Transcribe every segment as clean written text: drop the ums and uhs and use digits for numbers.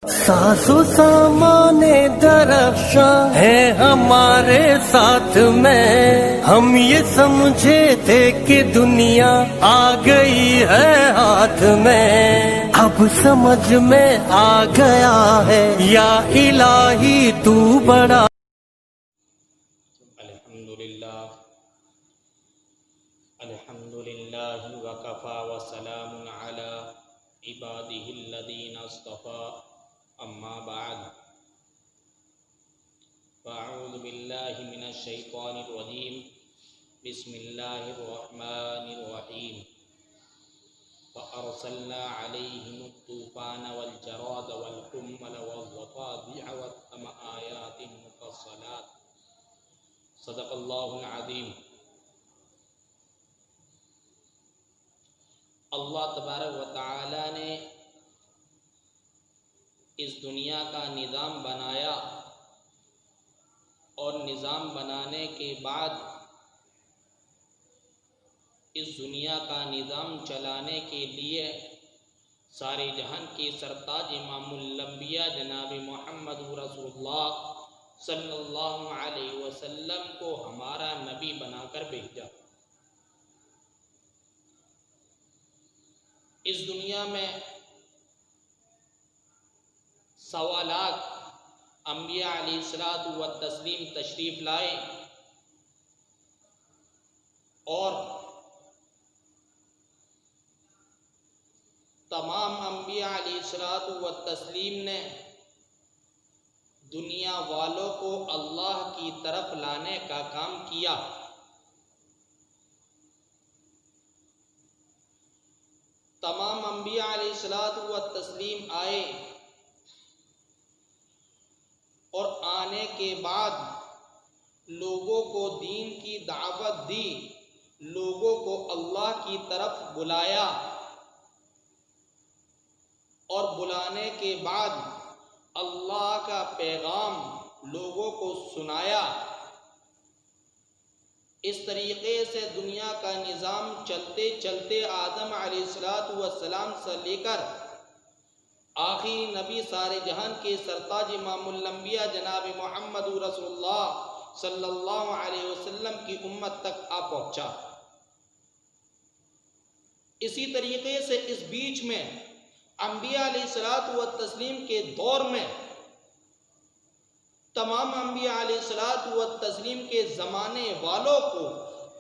ساز و سامان درخشاں ہے ہمارے ساتھ میں، ہم یہ سمجھے تھے کہ دنیا آ گئی ہے ہاتھ میں، اب سمجھ میں آ گیا ہے یا الہی تو بڑا۔ الحمدللہ وکفا وسلام علی عبادہ الذین اصطفی، اما بعد فاعوذ باللہ من الشیطان الرجیم، بسم اللہ الرحمن الرحیم۔ فأرسلنا علیہم الطوفان والجراد والقمل والضفادع والدم آیات مفصلات، صدق اللہ العظیم۔ اللہ تبارک و تعالی نے اس دنیا کا نظام بنایا، اور نظام بنانے کے بعد اس دنیا کا نظام چلانے کے لیے سارے جہان کے سرتاج امام الانبیاء جناب محمد رسول اللہ صلی اللہ علیہ وسلم کو ہمارا نبی بنا کر بھیجا۔ اس دنیا میں 1.25 لاکھ انبیاء علیہ الصلوۃ والتسلیم تشریف لائے، اور تمام انبیاء علیہ الصلوۃ والتسلیم نے دنیا والوں کو اللہ کی طرف لانے کا کام کیا۔ تمام انبیاء علیہ الصلوۃ والتسلیم آئے، اور آنے کے بعد لوگوں کو دین کی دعوت دی، لوگوں کو اللہ کی طرف بلایا، اور بلانے کے بعد اللہ کا پیغام لوگوں کو سنایا۔ اس طریقے سے دنیا کا نظام چلتے چلتے آدم علیہ السلام سے لے کر آخری نبی سارے جہان کے سرتاج امام الانبیاء جناب محمد رسول اللہ صلی اللہ علیہ وسلم کی امت تک آ پہنچا۔ اسی طریقے سے اس بیچ میں انبیاء علیہ الصلوۃ والتسلیم کے دور میں تمام انبیاء علیہ الصلوۃ والتسلیم کے زمانے والوں کو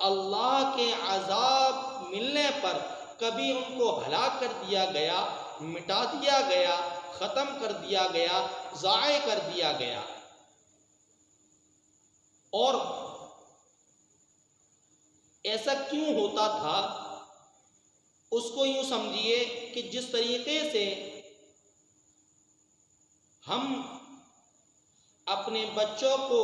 اللہ کے عذاب ملنے پر کبھی ان کو ہلاک کر دیا گیا، مٹا دیا گیا، ختم کر دیا گیا، ضائع کر دیا گیا۔ اور ایسا کیوں ہوتا تھا؟ اس کو یوں سمجھیے کہ جس طریقے سے ہم اپنے بچوں کو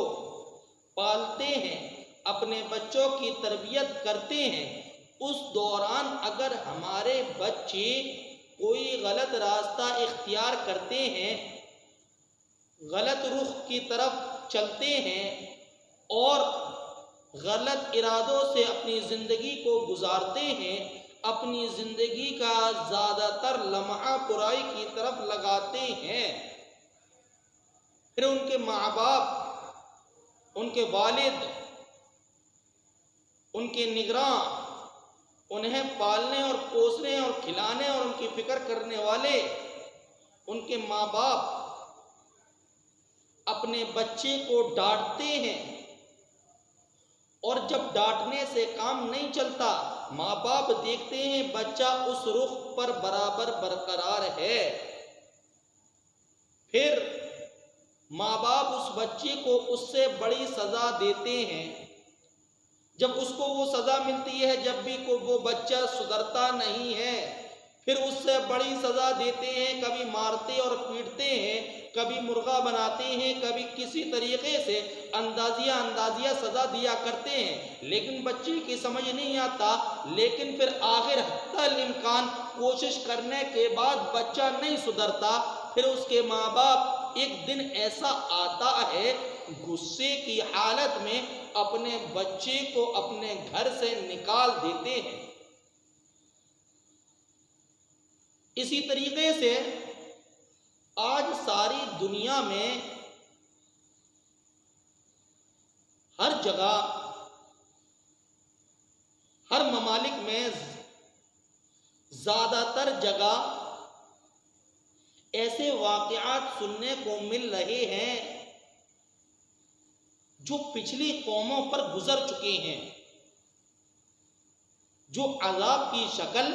پالتے ہیں، اپنے بچوں کی تربیت کرتے ہیں، اس دوران اگر ہمارے بچے کوئی غلط راستہ اختیار کرتے ہیں، غلط رخ کی طرف چلتے ہیں، اور غلط ارادوں سے اپنی زندگی کو گزارتے ہیں، اپنی زندگی کا زیادہ تر لمحہ برائی کی طرف لگاتے ہیں، پھر ان کے ماں باپ، ان کے والد، ان کے نگراں، انہیں پالنے اور پوسنے اور کھلانے اور ان کی فکر کرنے والے ان کے ماں باپ اپنے بچے کو ڈانٹتے ہیں، اور جب ڈانٹنے سے کام نہیں چلتا، ماں باپ دیکھتے ہیں بچہ اس رخ پر برابر برقرار ہے، پھر ماں باپ اس بچے کو اس سے بڑی سزا دیتے ہیں۔ جب اس کو وہ سزا ملتی ہے، جب بھی وہ بچہ سدھرتا نہیں ہے، پھر اس سے بڑی سزا دیتے ہیں، کبھی مارتے اور پیٹتے ہیں، کبھی مرغا بناتے ہیں، کبھی کسی طریقے سے اندازیہ سزا دیا کرتے ہیں، لیکن بچے کی سمجھ نہیں آتا۔ لیکن پھر آخر حتی الامکان کوشش کرنے کے بعد بچہ نہیں سدھرتا، پھر اس کے ماں باپ ایک دن ایسا آتا ہے غصے کی حالت میں اپنے بچے کو اپنے گھر سے نکال دیتے ہیں۔ اسی طریقے سے آج ساری دنیا میں ہر جگہ، ہر ممالک میں زیادہ تر جگہ ایسے واقعات سننے کو مل رہے ہیں جو پچھلی قوموں پر گزر چکے ہیں، جو عذاب کی شکل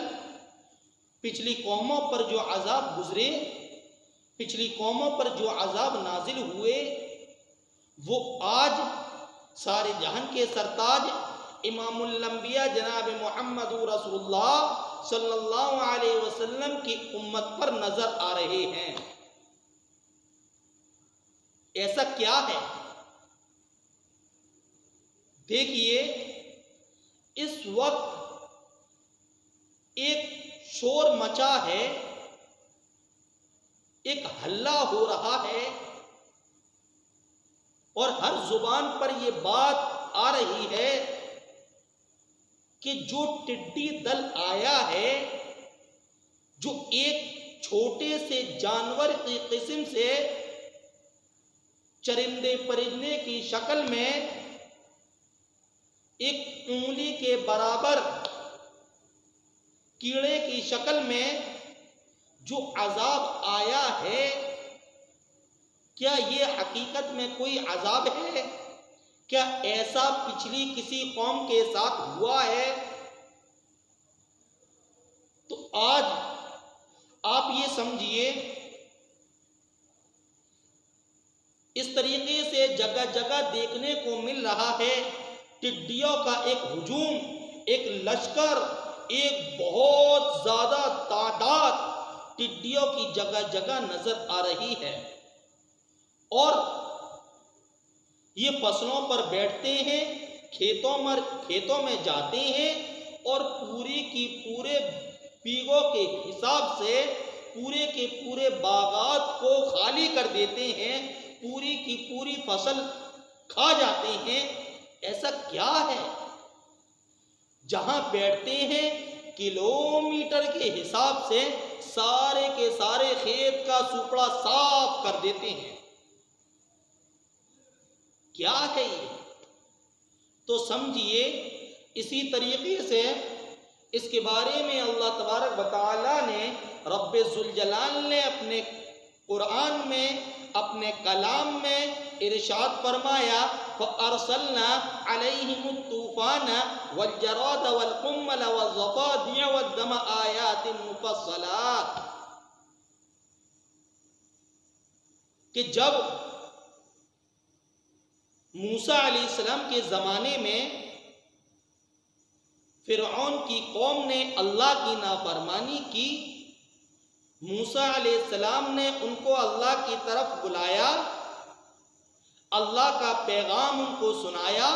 پچھلی قوموں پر جو عذاب گزرے، پچھلی قوموں پر جو عذاب نازل ہوئے، وہ آج سارے جہان کے سرتاج امام الانبیاء جناب محمد رسول اللہ صلی اللہ علیہ وسلم کی امت پر نظر آ رہے ہیں۔ ایسا کیا ہے؟ دیکھیے، اس وقت ایک شور مچا ہے، ایک ہلہ ہو رہا ہے، اور ہر زبان پر یہ بات آ رہی ہے کہ جو ٹڈی دل آیا ہے، جو ایک چھوٹے سے جانور کی قسم سے چرندے پرندے کی شکل میں ایک انگلی کے برابر کیڑے کی شکل میں جو عذاب آیا ہے، کیا یہ حقیقت میں کوئی عذاب ہے؟ کیا ایسا پچھلی کسی قوم کے ساتھ ہوا ہے؟ تو آج آپ یہ سمجھیے، اس طریقے سے جگہ جگہ دیکھنے کو مل رہا ہے، ٹڈیوں کا ایک ہجوم، ایک لشکر، ایک بہت زیادہ تعداد ٹڈیوں کی جگہ جگہ نظر آ رہی ہے، اور یہ فصلوں پر بیٹھتے ہیں، کھیتوں میں جاتے ہیں، اور پوری کی پورے بیگوں کے حساب سے پورے کے پورے باغات کو خالی کر دیتے ہیں، پوری کی پوری فصل کھا جاتے ہیں۔ ایسا کیا ہے؟ جہاں بیٹھتے ہیں کلومیٹر کے حساب سے سارے کے سارے کھیت کا سوپڑا صاف کر دیتے ہیں۔ کیا ہے یہ؟ تو سمجھیے، اسی طریقے سے اس کے بارے میں اللہ تبارک و تعالی نے، رب ذوالجلال نے اپنے قرآن میں، اپنے کلام میں ارشاد فرمایا، فَأَرْسَلْنَا عَلَيْهِمُ الطُّوفَانَ وَالْجَرَادَ وَالْقُمَّلَ وَالضَّفَادِعَ وَالدَّمَ آيَاتٍ مُفَصَّلَاتٍ، کہ جب موسیٰ علیہ السلام کے زمانے میں فرعون کی قوم نے اللہ کی نافرمانی کی، موسیٰ علیہ السلام نے ان کو اللہ کی طرف بلایا، اللہ کا پیغام ان کو سنایا،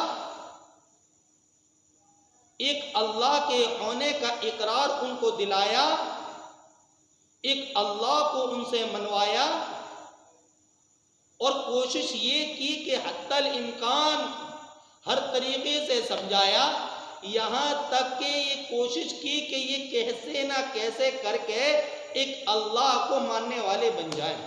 ایک اللہ کے ہونے کا اقرار ان کو دلایا، ایک اللہ کو ان سے منوایا، اور کوشش یہ کی کہ حتی الامکان ہر طریقے سے سمجھایا، یہاں تک کہ یہ کوشش کی کہ یہ کیسے نہ کیسے کر کے ایک اللہ کو ماننے والے بن جائیں۔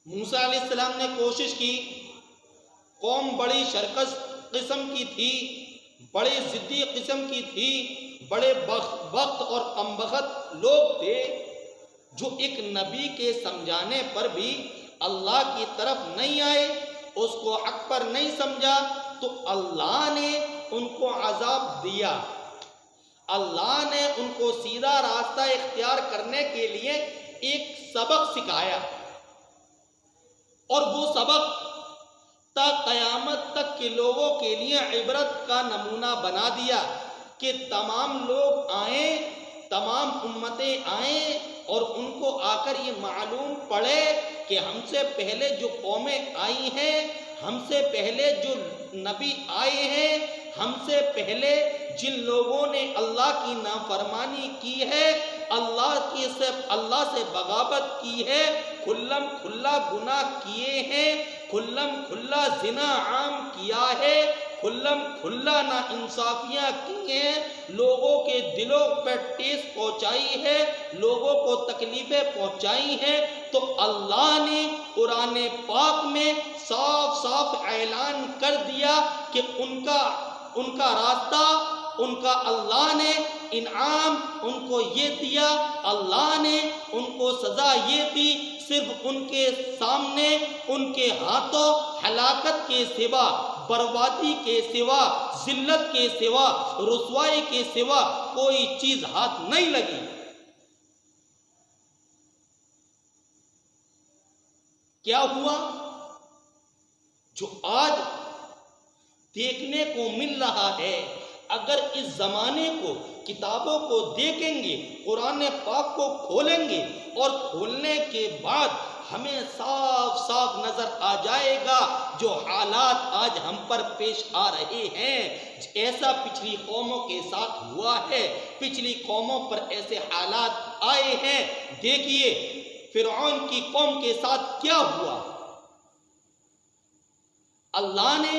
موسیٰ علیہ السلام نے کوشش کی، قوم بڑی شرکس قسم کی تھی، بڑے ضدی قسم کی تھی، بڑے وقت اور کمبخت لوگ تھے، جو ایک نبی کے سمجھانے پر بھی اللہ کی طرف نہیں آئے، اس کو حق پر نہیں سمجھا، تو اللہ نے ان کو عذاب دیا، اللہ نے ان کو سیدھا راستہ اختیار کرنے کے لیے ایک سبق سکھایا، اور وہ سبق تا قیامت تک کے لوگوں کے لیے عبرت کا نمونہ بنا دیا، کہ تمام لوگ آئیں، تمام امتیں آئیں، اور ان کو آ کر یہ معلوم پڑے کہ ہم سے پہلے جو قومیں آئی ہیں، ہم سے پہلے جو نبی آئے ہیں، ہم سے پہلے جن لوگوں نے اللہ کی نافرمانی کی ہے، اللہ سے بغاوت کی ہے، کھلم کھلا گناہ کیے ہیں، کھلم کھلا زنا عام کیا ہے، کھلم کھلا نا انصافیاں کی ہیں، لوگوں کے دلوں پر ٹھیس پہنچائی ہے، لوگوں کو تکلیفیں پہنچائی ہیں، تو اللہ نے قرآن پاک میں صاف صاف اعلان کر دیا کہ ان کا راستہ، ان کا اللہ نے انعام ان کو یہ دیا، اللہ نے ان کو سزا یہ دی، صرف ان کے سامنے ان کے ہاتھوں ہلاکت کے سوا، بربادی کے سوا، ذلت کے سوا، رسوائی کے سوا کوئی چیز ہاتھ نہیں لگی۔ کیا ہوا؟ جو آج دیکھنے کو مل رہا ہے، اگر اس زمانے کو، کتابوں کو دیکھیں گے، قرآن پاک کو کھولیں گے، اور کھولنے کے بعد ہمیں صاف صاف نظر آ جائے گا جو حالات آج ہم پر پیش آ رہے ہیں، ایسا پچھلی قوموں کے ساتھ ہوا ہے، پچھلی قوموں پر ایسے حالات آئے ہیں۔ دیکھیے فرعون کی قوم کے ساتھ کیا ہوا۔ اللہ نے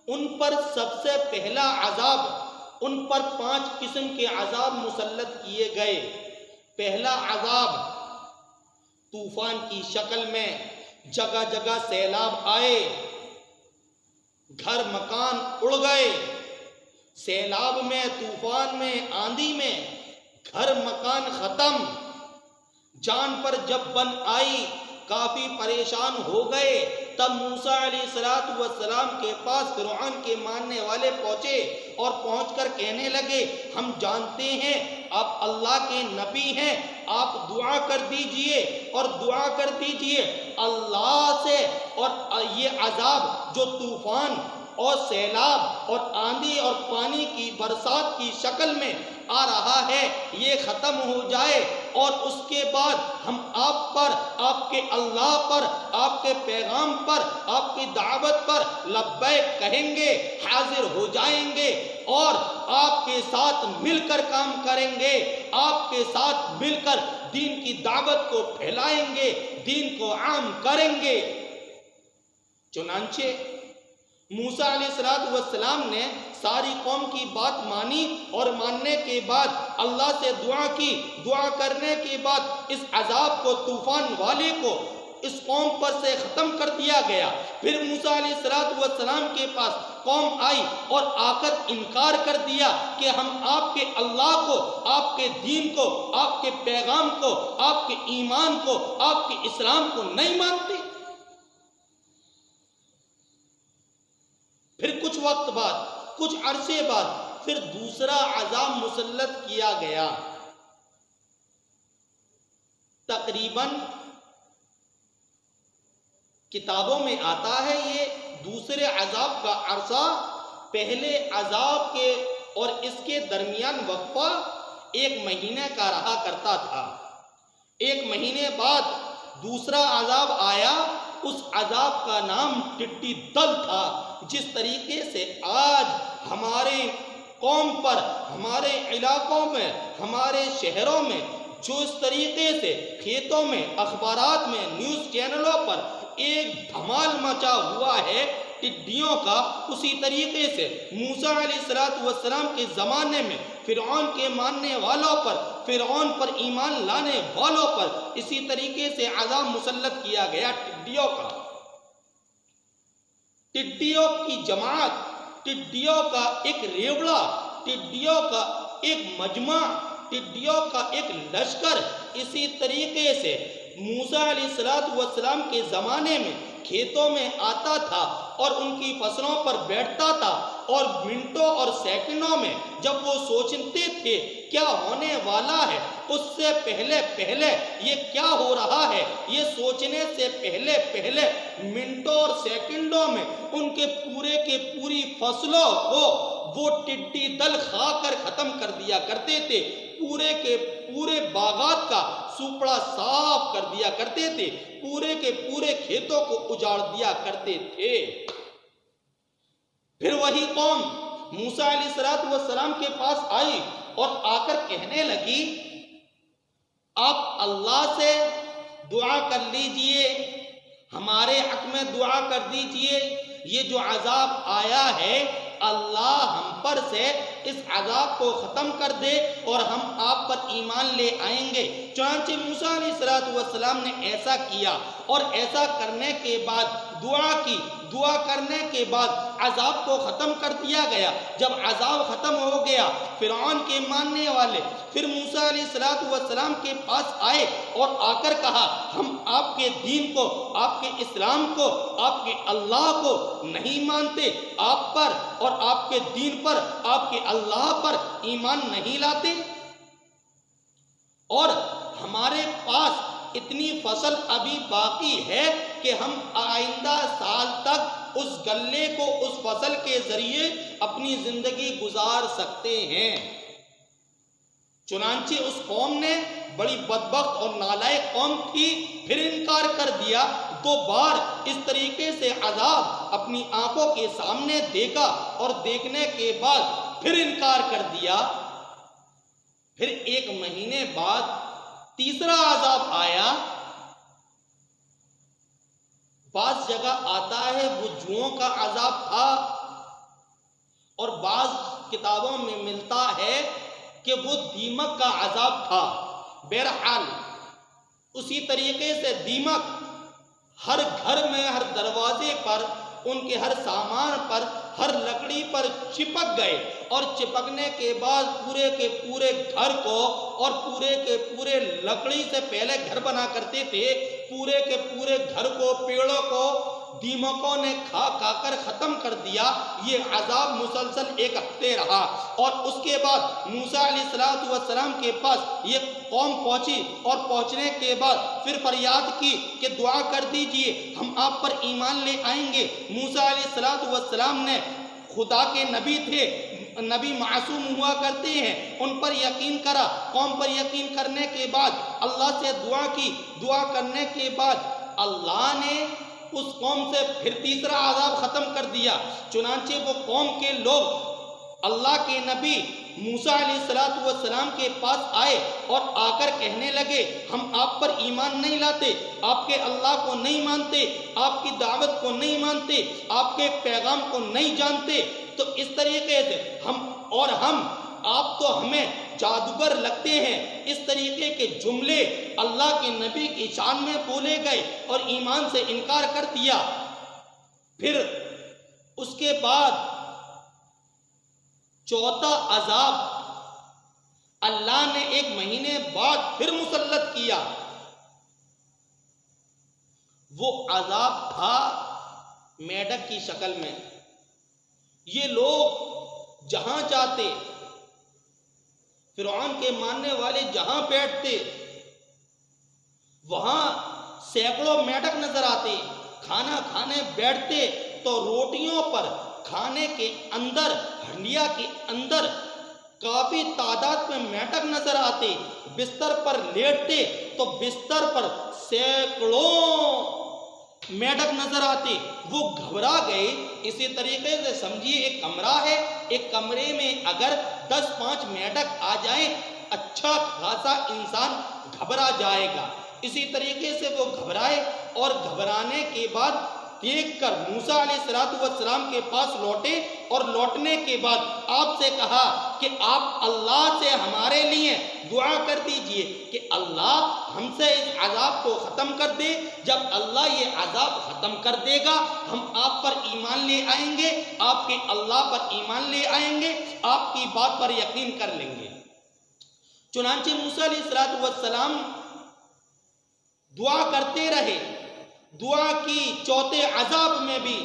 ان پر سب سے پہلا عذاب، ان پر 5 قسم کے عذاب مسلط کیے گئے۔ پہلا عذاب طوفان کی شکل میں، جگہ جگہ سیلاب آئے، گھر مکان اڑ گئے، سیلاب میں، طوفان میں، آندھی میں گھر مکان ختم۔ جان پر جب بن آئی، کافی پریشان ہو گئے، تب موسیٰ علیہ السلام کے پاس فرعون کے ماننے والے پہنچے، اور پہنچ کر کہنے لگے ہم جانتے ہیں آپ اللہ کے نبی ہیں، آپ دعا کر دیجئے، اور دعا کر دیجئے اللہ سے، اور یہ عذاب جو طوفان اور سیلاب اور آندھی اور پانی کی برسات کی شکل میں آ رہا ہے یہ ختم ہو جائے، اور اس کے بعد ہم آپ پر، آپ کے اللہ پر، آپ کے پیغام پر، آپ کی دعوت پر لبیک کہیں گے، حاضر ہو جائیں گے، اور آپ کے ساتھ مل کر کام کریں گے، آپ کے ساتھ مل کر دین کی دعوت کو پھیلائیں گے، دین کو عام کریں گے۔ چنانچہ موسیٰ علیہ السلام نے ساری قوم کی بات مانی، اور ماننے کے بعد اللہ سے دعا کی، دعا کرنے کے بعد اس عذاب کو، طوفان والے کو اس قوم پر سے ختم کر دیا گیا۔ پھر موسیٰ علیہ السلام کے پاس قوم آئی اور آ کر انکار کر دیا کہ ہم آپ کے اللہ کو، آپ کے دین کو، آپ کے پیغام کو، آپ کے ایمان کو، آپ کے اسلام کو نہیں مانتے۔ پھر کچھ وقت بعد، کچھ عرصے بعد پھر دوسرا عذاب مسلط کیا گیا۔ تقریباً کتابوں میں آتا ہے یہ دوسرے عذاب کا عرصہ پہلے عذاب کے اور اس کے درمیان وقفہ 1 مہینے کا رہا کرتا تھا۔ 1 مہینے بعد دوسرا عذاب آیا، اس عذاب کا نام ٹڈی دل تھا۔ جس طریقے سے آج ہمارے قوم پر، ہمارے علاقوں میں، ہمارے شہروں میں جو اس طریقے سے کھیتوں میں، اخبارات میں، نیوز چینلوں پر ایک دھمال مچا ہوا ہے ٹڈیوں کا، اسی طریقے سے موسیٰ علیہ السلام کے زمانے میں فرعون کے ماننے والوں پر، فرعون پر ایمان لانے والوں پر اسی طریقے سے عذاب مسلط کیا گیا ٹڈیوں کا۔ ٹڈیوں کی جماعت، ٹڈیوں کا ایک ریوڑا، ٹڈیوں کا ایک مجمع، ٹڈیوں کا ایک لشکر اسی طریقے سے موسیٰ علیہ السلام کے زمانے میں کھیتوں میں آتا تھا اور ان کی فصلوں پر بیٹھتا تھا، اور منٹوں اور سیکنڈوں میں جب وہ سوچتے تھے کیا ہونے والا ہے، اس سے پہلے یہ کیا ہو رہا ہے، یہ سوچنے سے پہلے منٹوں اور سیکنڈوں میں ان کے پوری فصلوں کو وہ ٹڈی دل کھا کر ختم کر دیا کرتے تھے، پورے کے پورے باغات کا سوپڑا صاف کر دیا کرتے تھے، پورے کے پورے کھیتوں کو اجاڑ دیا کرتے تھے۔ پھر وہی قوم موسیٰ علیہ السلام کے پاس آئی اور آ کر کہنے لگی آپ اللہ سے دعا کر لیجئے، ہمارے حق میں دعا کر دیجئے، یہ جو عذاب آیا ہے اللہ ہم پر سے اس عذاب کو ختم کر دے اور ہم آپ پر ایمان لے آئیں گے۔ چنانچہ موسیٰ علیہ السلام نے ایسا کیا اور ایسا کرنے کے بعد دعا کی، دعا کرنے کے بعد عذاب کو ختم کر دیا گیا۔ جب عذاب ختم ہو گیا فرعون کے ماننے والے پھر موسیٰ علیہ السلام کے پاس آئے اور آ کر کہا ہم آپ کے دین کو، آپ کے اسلام کو، آپ کے اللہ کو نہیں مانتے، آپ پر اور آپ کے دین پر، آپ کے اللہ پر ایمان نہیں لاتے، اور ہمارے پاس اتنی فصل ابھی باقی ہے کہ ہم آئندہ سال تک اس غلے کو اس فصل کے ذریعے اپنی زندگی گزار سکتے ہیں۔ چنانچہ اس قوم نے، بڑی بدبخت اور نالائق قوم تھی، پھر انکار کر دیا۔ 2 بار اس طریقے سے عذاب اپنی آنکھوں کے سامنے دیکھا اور دیکھنے کے بعد پھر انکار کر دیا۔ پھر 1 مہینے بعد تیسرا عذاب آیا۔ بعض جگہ آتا ہے وہ جوؤں کا عذاب تھا، اور بعض کتابوں میں ملتا ہے کہ وہ دیمک کا عذاب تھا۔ بہرحال اسی طریقے سے دیمک ہر گھر میں، ہر دروازے پر، ان کے ہر سامان پر، ہر لکڑی پر چپک گئے، اور چپکنے کے بعد پورے کے پورے گھر کو اور پورے کے پورے لکڑی سے پہلے گھر بنا کرتے تھے، پورے کے پورے گھر کو، پیڑوں کو دیمکوں نے کھا کھا کر ختم کر دیا۔ یہ عذاب مسلسل 1 ہفتے رہا، اور اس کے بعد موسیٰ علیہ السلام کے پاس یہ قوم پہنچی، اور پہنچنے کے بعد پھر فریاد کی کہ دعا کر دیجئے ہم آپ پر ایمان لے آئیں گے۔ موسیٰ علیہ السلام نے، خدا کے نبی تھے، نبی معصوم ہوا کرتے ہیں، ان پر یقین کرا۔ قوم پر یقین کرنے کے بعد اللہ سے دعا کی، دعا کرنے کے بعد اللہ نے اس قوم سے پھر تیسرا عذاب ختم کر دیا۔ چنانچہ وہ قوم کے لوگ اللہ کے نبی موسیٰ علیہ السلام کے پاس آئے اور آ کر کہنے لگے ہم آپ پر ایمان نہیں لاتے، آپ کے اللہ کو نہیں مانتے، آپ کی دعوت کو نہیں مانتے، آپ کے پیغام کو نہیں جانتے۔ تو اس طریقے سے آپ تو ہمیں جادوگر لگتے ہیں، اس طریقے کے جملے اللہ کے نبی کی شان میں بولے گئے اور ایمان سے انکار کر دیا۔ پھر اس کے بعد چوتھا عذاب اللہ نے 1 مہینے بعد پھر مسلط کیا۔ وہ عذاب تھا میڈک کی شکل میں۔ یہ لوگ جہاں چاہتے، فرعون کے ماننے والے جہاں بیٹھتے وہاں سینکڑوں میڈک نظر آتے۔ کھانا کھانے بیٹھتے تو روٹیوں پر، کھانے کے اندر، ہنڈیا کے اندر کافی تعداد میں میڈک نظر آتے۔ بستر پر لیٹتے تو بستر پر سینکڑوں میڈک نظر آتے۔ وہ گھبرا گئے۔ اسی طریقے سے سمجھیے ایک کمرہ ہے، ایک کمرے میں اگر 10-5 میڈک آ جائیں اچھا خاصا انسان گھبرا جائے گا۔ اسی طریقے سے وہ گھبرائے، اور گھبرانے کے بعد دیکھ کر موسیٰ علیہ السلام کے پاس لوٹے، اور لوٹنے کے بعد آپ سے کہا کہ آپ اللہ سے ہمارے لیے دعا کر دیجئے کہ اللہ ہم سے اس عذاب کو ختم کر دے۔ جب اللہ یہ عذاب ختم کر دے گا ہم آپ پر ایمان لے آئیں گے، آپ کے اللہ پر ایمان لے آئیں گے، آپ کی بات پر یقین کر لیں گے۔ چنانچہ موسیٰ علیہ السلام دعا کرتے رہے، دعا کی چوتھے عذاب میں بھی،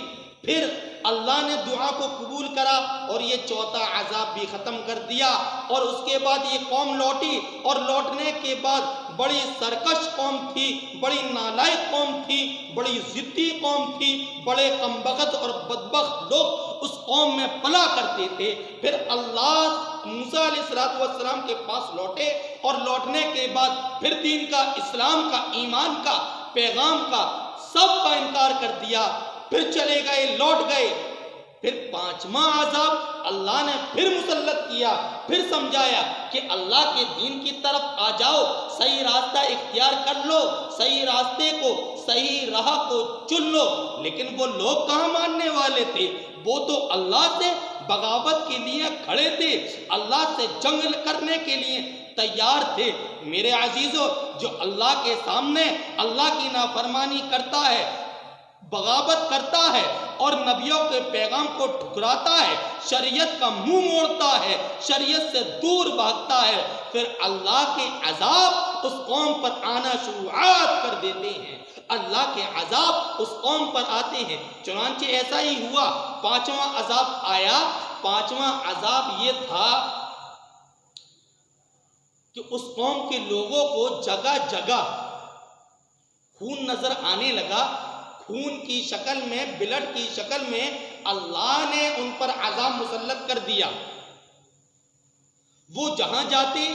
پھر اللہ نے دعا کو قبول کرا اور یہ چوتھا عذاب بھی ختم کر دیا۔ اور اس کے بعد یہ قوم لوٹی، اور لوٹنے کے بعد بڑی سرکش قوم تھی، بڑی نالائق قوم تھی، بڑی ضدی قوم تھی، بڑے کمبخت اور بدبخت لوگ اس قوم میں پلا کرتے تھے۔ پھر اللہ موسیٰ علیہ السلام کے پاس لوٹے، اور لوٹنے کے بعد پھر دین کا، اسلام کا، ایمان کا، پیغام کا، سب کا انکار کر دیا۔ پھر چلے گئے، لوٹ گئے۔ پھر 5واں عذاب اللہ نے پھر مسلط کیا، پھر سمجھایا کہ اللہ کے دین کی طرف آ جاؤ، صحیح راستہ اختیار کر لو، صحیح راستے کو، صحیح راہ کو چن لو. لیکن وہ لوگ کہاں ماننے والے تھے؟ وہ تو اللہ سے بغاوت کے لیے کھڑے تھے، اللہ سے جنگ کرنے کے لیے تیار تھے. میرے عزیزو، جو اللہ کے سامنے اللہ کی نافرمانی کرتا ہے، بغاوت کرتا ہے اور نبیوں کے پیغام کو ٹھکراتا ہے، شریعت کا منہ موڑتا ہے، شریعت سے دور بھاگتا ہے، پھر اللہ کے عذاب اس قوم پر آنا شروعات کر دیتے ہیں. اللہ کے عذاب اس قوم پر آتے ہیں. چنانچہ ایسا ہی ہوا. 5واں عذاب آیا. 5واں عذاب یہ تھا کہ اس قوم کے لوگوں کو جگہ جگہ خون نظر آنے لگا. خون کی شکل میں، بلڈ کی شکل میں اللہ نے ان پر عذاب مسلط کر دیا. وہ جہاں جاتے،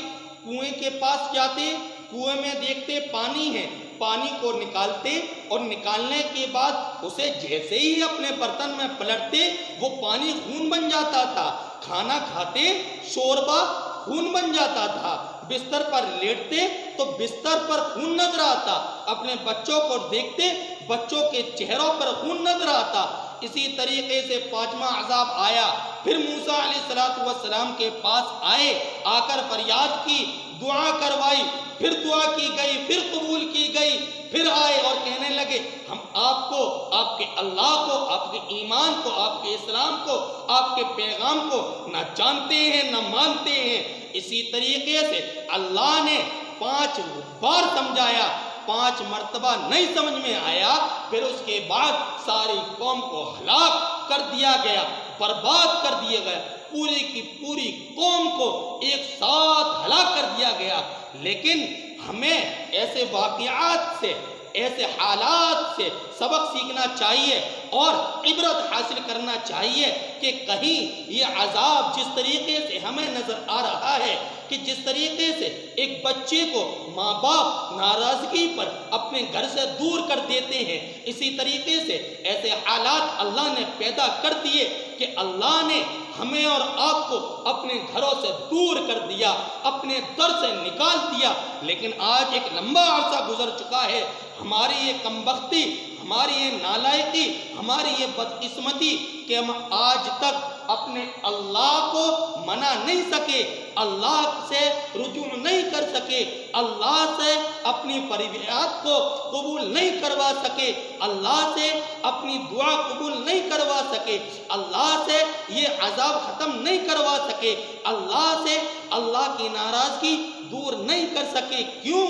کنویں کے پاس جاتے، کنویں میں دیکھتے پانی ہے، پانی کو نکالتے اور نکالنے کے بعد اسے جیسے ہی اپنے برتن میں پلٹتے وہ پانی خون بن جاتا تھا. کھانا کھاتے، شوربہ خون بن جاتا تھا. بستر پر لیٹتے تو بستر پر خون نظر آتا. اپنے بچوں کو دیکھتے، بچوں کے چہروں پر خون نظر آتا. اسی طریقے سے 5واں عذاب آیا. پھر موسیٰ علیہ السلام کے پاس آئے، آ کر فریاد کی، دعا کروائی، پھر دعا کی گئی، پھر قبول کی گئی. پھر آئے اور کہنے لگے ہم آپ کو، آپ کے اللہ کو، آپ کے ایمان کو، آپ کے اسلام کو، آپ کے پیغام کو نہ جانتے ہیں نہ مانتے ہیں. اسی طریقے سے اللہ نے 5 بار سمجھایا، 5 مرتبہ نہیں سمجھ میں آیا. پھر اس کے بعد ساری قوم کو ہلاک کر دیا گیا، برباد کر دیا گیا. پوری کی پوری قوم کو ایک ساتھ ہلاک کر دیا گیا. لیکن ہمیں ایسے واقعات سے، ایسے حالات سے سبق سیکھنا چاہیے اور عبرت حاصل کرنا چاہیے کہ کہیں یہ عذاب جس طریقے سے ہمیں نظر آ رہا ہے کہ جس طریقے سے ایک بچے کو ماں باپ ناراضگی پر اپنے گھر سے دور کر دیتے ہیں، اسی طریقے سے ایسے حالات اللہ نے پیدا کر دیے کہ اللہ نے ہمیں اور آپ کو اپنے گھروں سے دور کر دیا، اپنے در سے نکال دیا. لیکن آج ایک لمبا عرصہ گزر چکا ہے. ہماری یہ کمبختی، ہماری یہ نالائقی، ہماری یہ بدقسمتی کہ ہم آج تک اپنے اللہ کو منا نہیں سکے، اللہ سے رجوع نہیں کر سکے، اللہ سے اپنی فریاد کو قبول نہیں کروا سکے، اللہ سے اپنی دعا قبول نہیں کروا سکے، اللہ سے یہ عذاب ختم نہیں کروا سکے، اللہ سے اللہ کی ناراضگی دور نہیں کر سکے. کیوں؟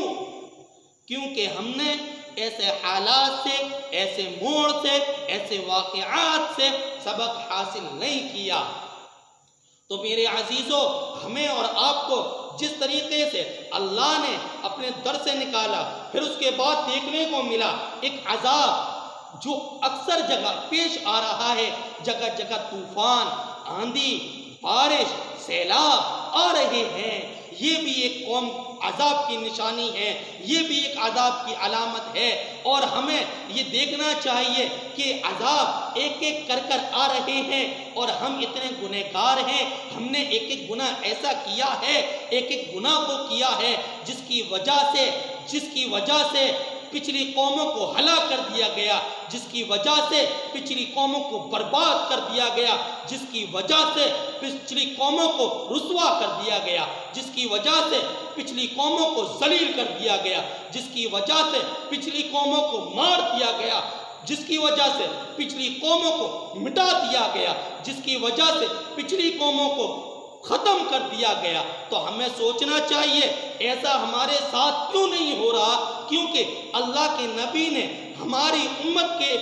کیونکہ ہم نے ایسے حالات سے، ایسے موڑ سے، ایسے واقعات سے سبق حاصل نہیں کیا. تو میرے عزیزو، ہمیں اور آپ کو جس طریقے سے اللہ نے اپنے در سے نکالا، پھر اس کے بعد دیکھنے کو ملا ایک عذاب جو اکثر جگہ پیش آ رہا ہے. جگہ جگہ طوفان، آندھی، بارش، سیلاب آ رہے ہیں. یہ بھی ایک قوم عذاب کی نشانی ہے، یہ بھی ایک عذاب کی علامت ہے. اور ہمیں یہ دیکھنا چاہیے کہ عذاب ایک ایک کر کر آ رہے ہیں اور ہم اتنے گنہگار ہیں. ہم نے ایک ایک گناہ ایسا کیا ہے، ایک ایک گناہ کو کیا ہے جس کی وجہ سے پچھلی قوموں کو ہلاک کر دیا گیا، جس کی وجہ سے پچھلی قوموں کو برباد کر دیا گیا، جس کی وجہ سے پچھلی قوموں کو رسوا کر دیا گیا، جس کی وجہ سے پچھلی قوموں کو ذلیل کر دیا گیا، جس کی وجہ سے پچھلی قوموں کو مار دیا گیا، جس کی وجہ سے پچھلی قوموں کو مٹا دیا گیا، جس کی وجہ سے پچھلی قوموں کو ختم کر دیا گیا. تو ہمیں سوچنا چاہیے ایسا ہمارے ساتھ کیوں نہیں ہو رہا؟ کیونکہ اللہ کے نبی نے ہماری امت کے،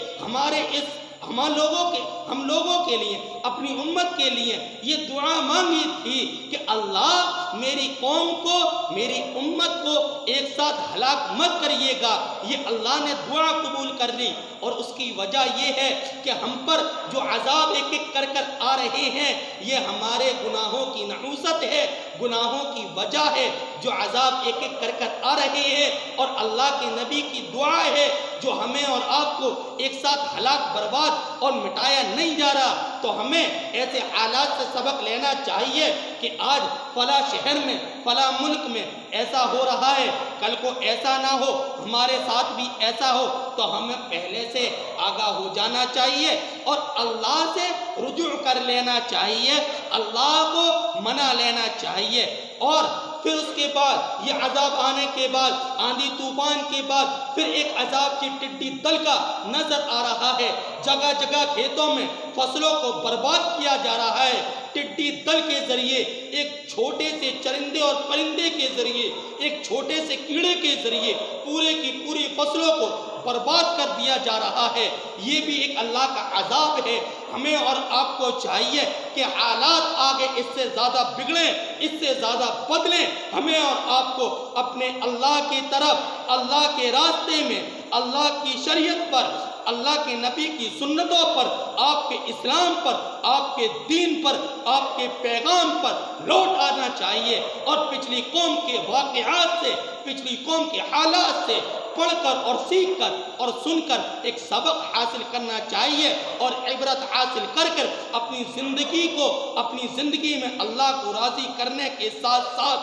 ہم لوگوں کے لیے، اپنی امت کے لیے یہ دعا مانگی تھی کہ اللہ میری قوم کو، میری امت کو ایک ساتھ ہلاک مت کریے گا. یہ اللہ نے دعا قبول کر لی اور اس کی وجہ یہ ہے کہ ہم پر جو عذاب ایک ایک کر کر آ رہے ہیں یہ ہمارے گناہوں کی نحوست ہے، گناہوں کی وجہ ہے جو عذاب ایک ایک کر کر آ رہے ہیں. اور اللہ کے نبی کی دعا ہے جو ہمیں اور آپ کو ایک ساتھ ہلاک، برباد اور مٹایا نہیں جا رہا. تو ہمیں ایسے حالات سے سبق لینا چاہیے کہ آج فلاں شہر میں، فلاں ملک میں ایسا ہو رہا ہے، کل کو ایسا نہ ہو، ہمارے ساتھ بھی ایسا ہو، تو ہمیں پہلے سے آگاہ ہو جانا چاہیے اور اللہ سے رجوع کر لینا چاہیے، اللہ کو منا لینا چاہیے۔ اور پھر اس کے بعد یہ عذاب آنے کے بعد، آندھی طوفان کے بعد، پھر ایک عذاب کی ٹڈی دل کا نظر آ رہا ہے، جگہ جگہ کھیتوں میں فصلوں کو برباد کیا جا رہا ہے، ٹڈی دل کے ذریعے، ایک چھوٹے سے چرندے اور پرندے کے ذریعے، ایک چھوٹے سے کیڑے کے ذریعے پورے کی پوری فصلوں کو برباد کر دیا جا رہا ہے۔ یہ بھی ایک اللہ کا عذاب ہے۔ ہمیں اور آپ کو چاہیے کہ حالات آگے اس سے زیادہ بگڑیں، اس سے زیادہ بدلیں۔ ہمیں اور آپ کو اپنے اللہ کی طرف، اللہ کے راستے میں، اللہ کی شریعت پر، اللہ کے نبی کی سنتوں پر، آپ کے اسلام پر، آپ کے دین پر، آپ کے پیغام پر لوٹ آنا چاہیے اور پچھلی قوم کے واقعات سے، پچھلی قوم کے حالات سے پڑھ کر اور سیکھ کر اور سن کر ایک سبق حاصل کرنا چاہیے اور عبرت حاصل کر کر اپنی زندگی کو، اپنی زندگی میں اللہ کو راضی کرنے کے ساتھ ساتھ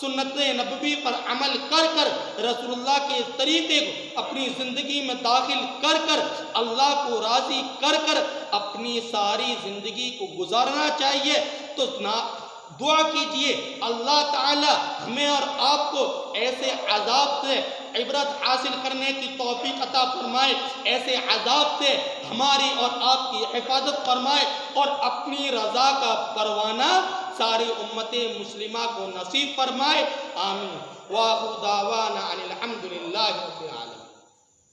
سنت نبوی پر عمل کر کر، رسول اللہ کے طریقے کو اپنی زندگی میں داخل کر کر، اللہ کو راضی کر کر اپنی ساری زندگی کو گزارنا چاہیے۔ تو دعا کیجئے اللہ تعالی ہمیں اور آپ کو ایسے عذاب سے عبرت حاصل کرنے کی توفیق عطا فرمائے، ایسے عذاب سے ہماری اور آپ کی حفاظت فرمائے اور اپنی رضا کا پروانہ ساری امت مسلمہ کو نصیب فرمائے۔ آمین۔ وآخر دعوانا ان الحمد للہ رب العالمین۔